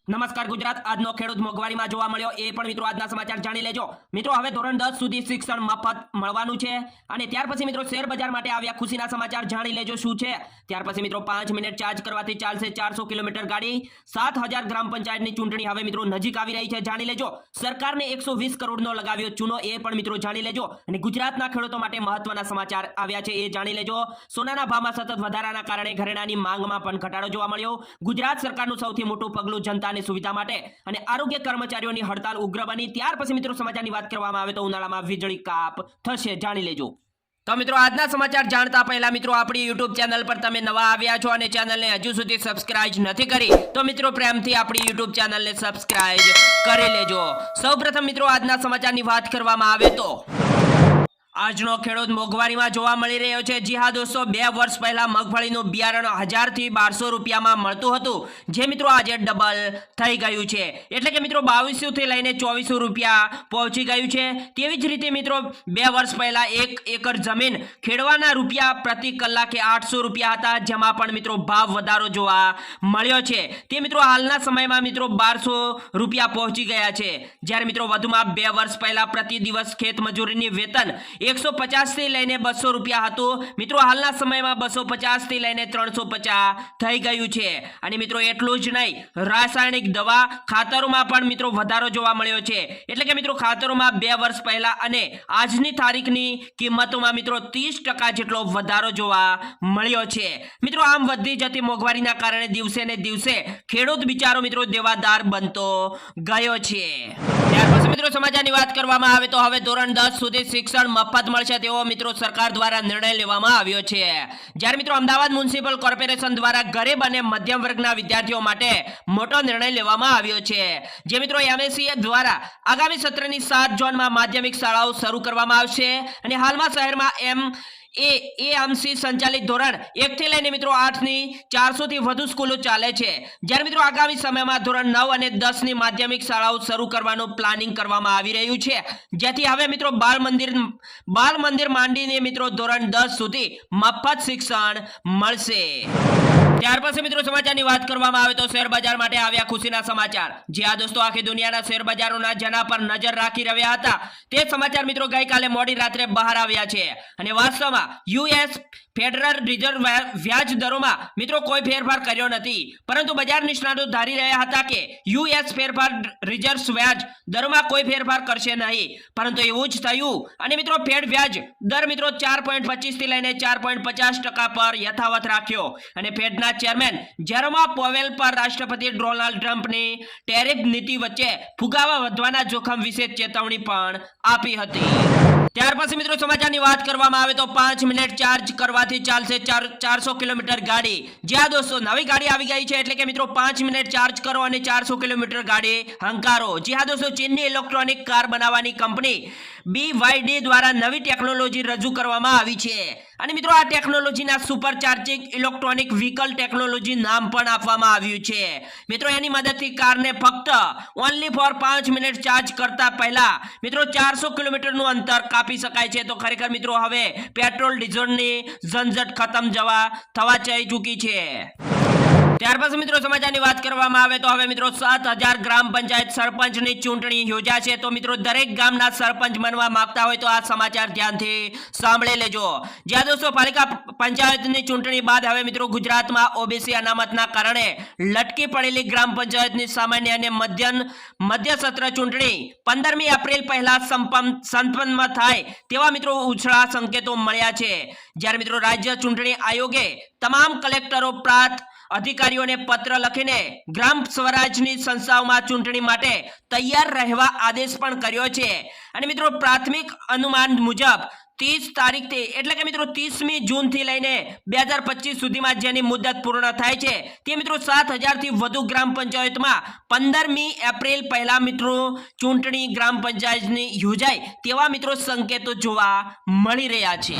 નમસ્કાર ગુજરાત આજનો ખેડૂત મોંઘવારીમાં જોવા મળ્યો એ પણ મિત્રો આજના સમાચાર જાણી લેજો મિત્રો હવે ધોરણ 10 સુધી શિક્ષણ મફત મળવાનું છે અને ત્યાર પછી મિત્રો શેર બજાર માટે આવ્યા ખુશીના સમાચાર જાણી લેજો શું છે ત્યાર પછી મિત્રો 5 મિનિટ ચાર્જ કરવાથી ચાલશે 400 કિલોમીટર ગાડી 7000 ગ્રામ પંચાયતની ચૂંટણી હવે મિત્રો નજીક આવી રહી છે જાણી લેજો સરકારને 120 કરોડનો લગાવ્યો ચૂનો એ પણ મિત્રો જાણી લેજો અને ગુજરાતના ખેડૂતો માટે મહત્વના સમાચાર આવ્યા છે એ જાણી લેજો સોનાના ભાવમાં સતત વધારાના કારણે ઘરેણાની માંગમાં પણ ઘટાડો જોવા મળ્યો ગુજરાત સરકારનું સૌથી મોટું પગલું જનતાની સુવિધા માટે અને આરોગ્ય કર્મચારીઓની હડતાલ ઉગ્ર બની ત્યાર પછી મિત્રો સમાચારની વાત કરવામાં આવે તો ઉનાળામાં વીજળી કાપ થશે જાણી લેજો તો મિત્રો આજના સમાચાર જાણતા પહેલા મિત્રો આપણી YouTube ચેનલ પર તમે નવા આવ્યા છો અને ચેનલને હજુ સુધી સબસ્ક્રાઇબ નથી કરી તો મિત્રો પ્રેમથી આપણી YouTube ચેનલને સબસ્ક્રાઇબ કરી લેજો સૌપ્રથમ મિત્રો આજના સમાચારની વાત કરવામાં આવે તો આજનો ખેડૂત મોંઘવારીમાં જોવા મળી રહ્યો છે જી હા દોસ્તો 2 વર્ષ પહેલા મગફળીનું બિયારણ 1000 થી 1200 રૂપિયામાં મળતું હતું જે મિત્રો આજે ડબલ થઈ ગયું છે એટલે કે મિત્રો 2200 થી લઈને 2400 રૂપિયા પહોંચી ગયું છે તેવી જ રીતે મિત્રો 2 વર્ષ પહેલા 1 એકર જમીન ખેડવાના રૂપિયા પ્રતિ કલાકે 800 રૂપિયા હતા જેમાં પણ મિત્રો ભાવ વધારો જોવા મળ્યો છે તે મિત્રો હાલના સમયમાં મિત્રો 1200 રૂપિયા પહોંચી ગયા છે જ્યારે મિત્રો વધુમાં 2 વર્ષ પહેલા પ્રતિ દિવસ ખેત મજૂરીની વેતન 150 થી લઈને 200 રૂપિયા હતું મિત્રો હાલના સમયમાં 250 થી લઈને 350 થઈ ગયું છે અને મિત્રો એટલું જ નહીં રાસાયણિક દવા ખાતરોમાં પણ મિત્રો વધારો જોવા મળ્યો છે એટલે કે મિત્રો ખાતરોમાં 2 વર્ષ પહેલા અને આજની તારીખની કિંમતોમાં મિત્રો 30% જેટલો વધારો જોવા મળ્યો છે મિત્રો આમ વધી જતી મોંઘવારીના કારણે દિવસે ને દિવસે ખેડૂત બિચારો મિત્રો દેવાદાર બનતો ગયો છે ત્યાર પછી મિત્રો સમાચારની વાત કરવામાં આવે તો હવે ધોરણ 10 સુધી શિક્ષણ મફત મળશે તેવો મિત્રો સરકાર દ્વારા નિર્ણય લેવામાં આવ્યો છે જ્યારે મિત્રો અમદાવાદ મ્યુનિસિપલ કોર્પોરેશન દ્વારા ગરીબ અને મધ્યમ વર્ગના વિદ્યાર્થીઓ માટે મોટો નિર્ણય લેવામાં આવ્યો છે જે મિત્રો MSE દ્વારા આગામી સત્રની 7 ઝોનમાં માધ્યમિક શાળાઓ શરૂ કરવામાં આવશે અને હાલમાં શહેરમાં AMC સંચાલિત ધોરણ 1 થી લઈને મિત્રો 8 ની 400 થી વધુ સ્કૂલો ચાલે છે જ્યારે મિત્રો આગામી સમયમાં ધોરણ 9 અને 10 ની માધ્યમિક શાળાઓ શરૂ કરવાનું પ્લાનિંગ કરવામાં આવી રહ્યું છે જેથી હવે મિત્રો બાલ મંદિર માંડીને મિત્રો ધોરણ 10 સુધી મફત શિક્ષણ મળશે ત્યાર પછી મિત્રો સમાચારની વાત કરવામાં આવે તો શેર બજાર માટે આવ્યા ખુશીના સમાચાર જે આ દોસ્તો આખી દુનિયાના શેર બજારોના જેના પર નજર રાખી રહ્યા હતા તે સમાચાર મિત્રો ગઈકાલે મોડી રાત્રે બહાર આવ્યા છે અને વાસ્તવમાં US ફેડરલ રિઝર્વ વ્યાજ દરોમાં મિત્રો કોઈ ફેરફાર કર્યો નથી પરંતુ બજાર નિષ્ણાતો ધારી રહ્યા હતા કે US રિઝર્વ વ્યાજ દરોમાં કોઈ ફેરફાર કરશે નહીં પરંતુ એવું જ થયું અને મિત્રો ફેડ વ્યાજ દર મિત્રો 4.25 થી લઈને 4.50% પર યથાવત રાખ્યો અને ફેડના ચેરમેન જેરોમ પોવેલ પર રાષ્ટ્રપતિ ડોનાલ્ડ ટ્રમ્પની ટેરિફ નીતિ વચ્ચે ફુગાવા વધવાના જોખમ વિશે ચેતવણી પણ આપી હતી ત્યાર પછી મિત્રો સમાચારની વાત કરવામાં આવે તો 5 મિનિટ ચાર્જ કરવાથી ચાલશે 400 કિલોમીટર ગાડી જ્યાં દોસ્તો નવી ગાડી આવી ગઈ છે એટલે કે મિત્રો 5 મિનિટ ચાર્જ કરો અને 400 કિલોમીટર ગાડી હંકારો જી હા દોસ્તો ચીનની ઇલેક્ટ્રોનિક કાર બનાવવાની કંપની BYD દ્વારા નવી ટેકનોલોજી રજૂ કરવામાં આવી છે અને મિત્રો આ ટેકનોલોજીના super charging electronic vehicle technology નામ પણ આપવામાં આવ્યું છે મિત્રો એની મદદથી કારને ફક્ત ઓન્લી ફોર 5 મિનિટ ચાર્જ કરતા પહેલા મિત્રો 400 કિલોમીટરનું અંતર કાપી શકાય છે તો ખરેખર મિત્રો હવે પેટ્રોલ ડીઝલની ઝંઝટ ખતમ થવા જઈ ચૂકી છે ત્યાર પછી મિત્રો સમાચારની વાત કરવામાં આવે તો હવે મિત્રો 7000 ગ્રામ પંચાયત સરપંચની ચૂંટણી યોજાશે તો મિત્રો દરેક ગામના સરપંચ બનવા માંગતા હોય તો આ સમાચાર ધ્યાનથી સાંભળી લેજો જ્યાં દોસ્તો પાલિકા પંચાયતની ચૂંટણી બાદ હવે મિત્રો ગુજરાતમાં OBC અનામતના કારણે લટકી પડેલી ગ્રામ પંચાયતની સામાન્ય અને મધ્ય સત્ર ચૂંટણી 15મી એપ્રિલ પહેલા સંપન્ન થાય તેવા મિત્રો ઉછળા સંકેતો મળ્યા છે જ્યારે મિત્રો રાજ્ય ચૂંટણી આયોગે તમામ કલેક્ટરો પ્રાંત અધિકારીઓને પત્ર લખીને ગ્રામ સ્વરાજની સંસ્થાઓમાં ચૂંટણી માટે તૈયાર રહેવા આદેશ પણ કર્યો છે અને મિત્રો પ્રાથમિક અનુમાન મુજબ 30 તારીખથી એટલે કે મિત્રો 30મી જૂનથી લઈને 2025 સુધીમાં જેની મુદત પૂર્ણ થાય છે તે મિત્રો 7000 થી વધુ ગ્રામ પંચાયતમાં 15મી એપ્રિલ પહેલા મિત્રો ચૂંટણી ગ્રામ પંચાયતની યોજાય તેવા મિત્રો સંકેતો જોવા મળી રહ્યા છે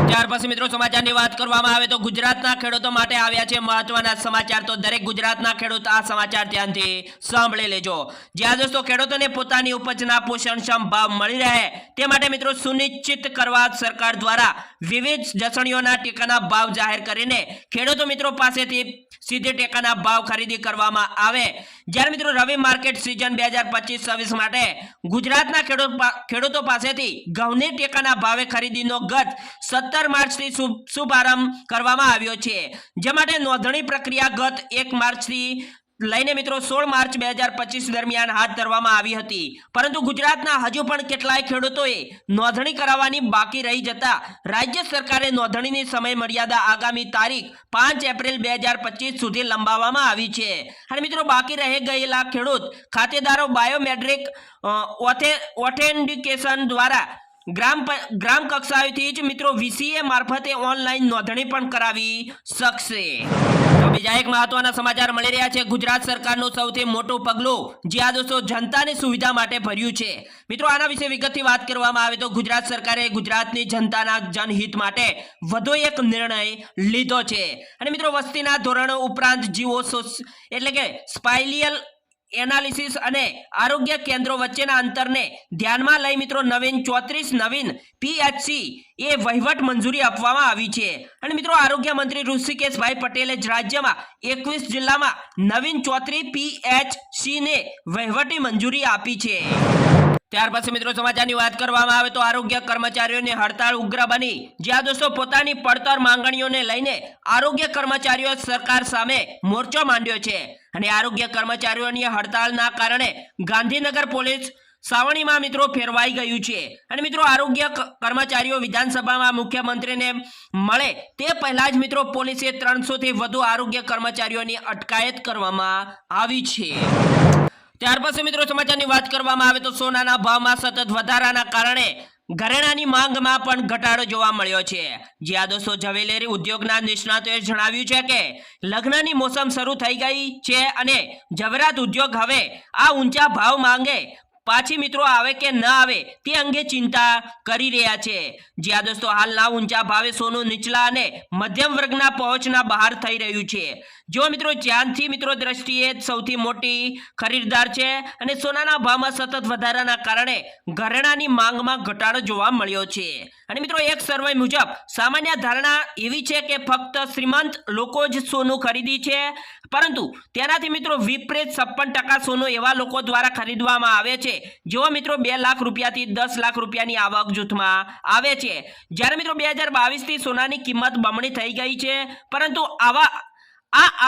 ત્યાર પછી મિત્રો સમાચારની વાત કરવામાં આવે તો ગુજરાતના ખેડૂતો માટે આવ્યા છે મહત્વના સમાચાર તો દરેક ગુજરાતના ખેડૂત આ સમાચાર ધ્યાનથી સાંભળી લેજો જ્યાં દોસ્તો ખેડૂતોને પોતાની ઉપજના પોષણક્ષમ ભાવ મળી રહે તે માટે મિત્રો સુનિશ્ચિત કરવા કરવા સરકાર દ્વારા વિવિધ જસણીઓના ટેકાના ભાવ જાહેર કરીને ખેડૂતો મિત્રો પાસેથી સીધે ટેકાના ભાવ ખરીદી કરવામાં આવે। જ્યારે મિત્રો રવિ માર્કેટ સિઝન 2025-26 માટે ગુજરાતના ખેડૂતો પાસેથી ઘઉંની ટેકાના ભાવે ખરીદીનો ગત 17 માર્ચથી શુભારંભ કરવામાં આવ્યો છે, જે માટે નોંધણી પ્રક્રિયા ગત 1 માર્ચથી લઈને મિત્રો 16 માર્ચ 2025 દરમિયાન હાથ ધરવામાં આવી હતી, પરંતુ ગુજરાતના હજુ પણ કેટલાય ખેડૂતોએ નોંધણી કરાવવાની બાકી રહી જતા રાજ્ય સરકારે નોંધણીની સમય મર્યાદા આગામી તારીખ 5 એપ્રિલ 2025 સુધી લંબાવવામાં આવી છે। અને મિત્રો બાકી રહી ગયેલા ખેડૂત ખાતેદારો બાયોમેટ્રિક ઓથેન્ટિકેશન દ્વારા ગ્રામ કક્ષાએથી જ મિત્રો વીસીએ મારફતે ઓનલાઈન નોંધણી પણ કરાવી શકશે। તો બીજા એક મહત્વના સમાચાર મળી રહ્યા છે। ગુજરાત સરકારનું સૌથી મોટું પગલું જે આ દોસ્તો જનતાની સુવિધા માટે ભર્યું છે। મિત્રો આના વિશે વિગતથી વાત કરવામાં આવે તો ગુજરાત સરકારે ગુજરાતની જનતાના જનહિત માટે વધુ એક નિર્ણય લીધો છે। અને મિત્રો વસ્તીના ધોરણો ઉપરાંત જીવો એટલે કે સ્પાઇલિયલ એનાલિસિસ અને આરોગ્ય કેન્દ્રો વચ્ચેના અંતરને ધ્યાનમાં લઈ મિત્રો નવીન 34 નવીન પીએચસી એ વહીવટ મંજૂરી આપવામાં આવી છે। અને મિત્રો આરોગ્ય મંત્રી ઋષિકેશભાઈ પટેલે જ રાજ્યમાં 21 જિલ્લામાં નવીન 34 પીએચસી ને વહીવટી મંજૂરી આપી છે। ત્યાર પછી મિત્રો સમાચારની વાત કરવામાં આવે તો આરોગ્ય કર્મચારીઓની હડતાળ ઉગ્ર બની, જ્યાં દોસ્તો પોતાની પડતર માંગણીઓને લઈને આરોગ્ય કર્મચારીઓ સરકાર સામે મોરચો માંડ્યો છે। અને આરોગ્ય કર્મચારીઓની હડતાળના કારણે ગાંધીનગર પોલીસ સાવણીમાં મિત્રો ફેરવાઈ ગયું છે। અને મિત્રો આરોગ્ય કર્મચારીઓ વિધાનસભામાં મુખ્યમંત્રીને મળે તે પહેલા જ મિત્રો પોલીસે 300 થી વધુ આરોગ્ય કર્મચારીઓની અટકાયત કરવામાં આવી છે। ત્યાર પછી મિત્રો સમાચારની વાત કરવામાં આવે તો સોનાના ભાવમાં સતત વધારાના કારણે ઘરેણાની માંગમાં પણ ઘટાડો જોવા મળ્યો છે। જ્યાં દોસ્તો જ્વેલરી ઉદ્યોગના નિષ્ણાતોએ જણાવ્યું છે કે લગ્નની મોસમ શરૂ થઈ ગઈ છે અને ઝવેરાત ઉદ્યોગ હવે આ ઊંચા ભાવ માંગે પાછી મિત્રો આવે કે ન આવે તે અંગે ચિંતા કરી રહ્યા છે। જ્યાં દોસ્તો હાલના ઊંચા ભાવે સોનું નીચલા અને મધ્યમ વર્ગના પહોંચના બહાર થઈ રહ્યું છે। જો મિત્રો જ્યાંથી મિત્રો દ્રષ્ટિએ સૌથી મોટી ખરીદદાર છે અને સોનાના ભાવમાં સતત વધારાના કારણે ઘરેણાની માંગમાં ઘટાડો જોવા મળ્યો છે। અને મિત્રો એક સર્વે મુજબ સામાન્ય ધારણા એવી છે કે ફક્ત શ્રીમંત લોકો જ સોનું ખરીદી છે, પરંતુ તેનાથી મિત્રો વિપરીત 56% સોનું એવા લોકો દ્વારા ખરીદવામાં આવે છે જેઓ મિત્રો 2 લાખ રૂપિયાથી 10 લાખ રૂપિયાની આવક જૂથમાં આવે છે। જ્યારે મિત્રો 2022 થી સોનાની કિંમત બમણી થઈ ગઈ છે, પરંતુ આ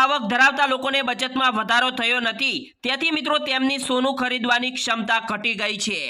આવક ધરાવતા લોકોને બચતમાં વધારો થયો નથી, તેથી મિત્રો તેમની સોનું ખરીદવાની ક્ષમતા ઘટી ગઈ છે।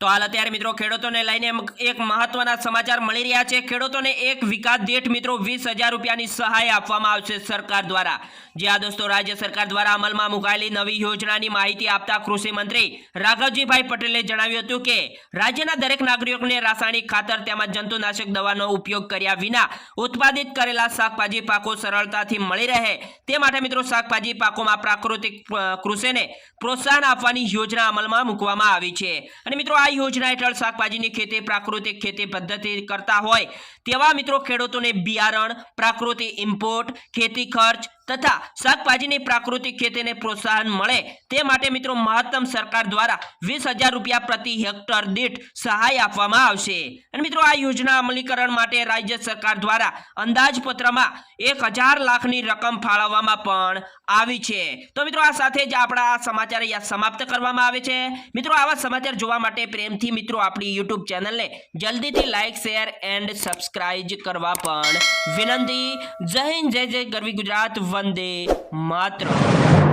તો હાલ અત્યારે મિત્રો ખેડૂતોને લઈને એક મહત્વના સમાચાર મળી રહ્યા છે। ખેડૂતોને એક વીઘા દીઠ મિત્રો 20,000 રૂપિયાની સહાય આપવામાં આવશે સરકાર દ્વારા। જે આ દોસ્તો રાજ્ય સરકાર દ્વારા અમલમાં મુકાયેલી નવી યોજનાની માહિતી આપતા કૃષિ મંત્રી રાઘવજીભાઈ પટેલે જણાવ્યું હતું કે રાજ્યના દરેક નાગરિકોને રાસાયણિક ખાતર તેમજ જંતુનાશક દવાનો ઉપયોગ કર્યા વિના ઉત્પાદિત કરેલા શાકભાજી પાકો સરળતાથી મળી રહે તે માટે મિત્રો શાકભાજી પાકોમાં પ્રાકૃતિક કૃષિને પ્રોત્સાહન આપવાની યોજના અમલમાં મૂકવામાં આવી છે। અને મિત્રો આ યોજના હેઠળ શાકભાજીની ખેતી પ્રાકૃતિક ખેતી પદ્ધતિ કરતા હોય તેવા મિત્રો ખેડૂતોને બિયારણ, પ્રાકૃતિક ઇમ્પોર્ટ, ખેતી ખર્ચ તથા શાકભાજીની પ્રાકૃતિક ખેતીને પ્રોત્સાહન મળે તે માટે મિત્રો મહત્તમ સરકાર દ્વારા 20,000 રૂપિયા પ્રતિ હેક્ટર દીઠ સહાય આપવામાં આવશે। અને મિત્રો આ યોજના અમલીકરણ માટે રાજ્ય સરકાર દ્વારા અંદાજપત્રમાં 1,000 લાખની રકમ ફાળવવામાં પણ આવી છે। તો મિત્રો આ સાથે જ આપણા આ સમાચાર અહીંયા સમાપ્ત કરવામાં આવે છે। મિત્રો આવા સમાચાર જોવા માટે પ્રેમથી મિત્રો આપણી YouTube ચેનલને જલ્દીથી લાઈક, શેર એન્ડ સબસ્ક્રાઇબ કરવા પણ વિનંતી। જય હિન્દ, જય જય ગરવી ગુજરાત, વંદે માતરમ।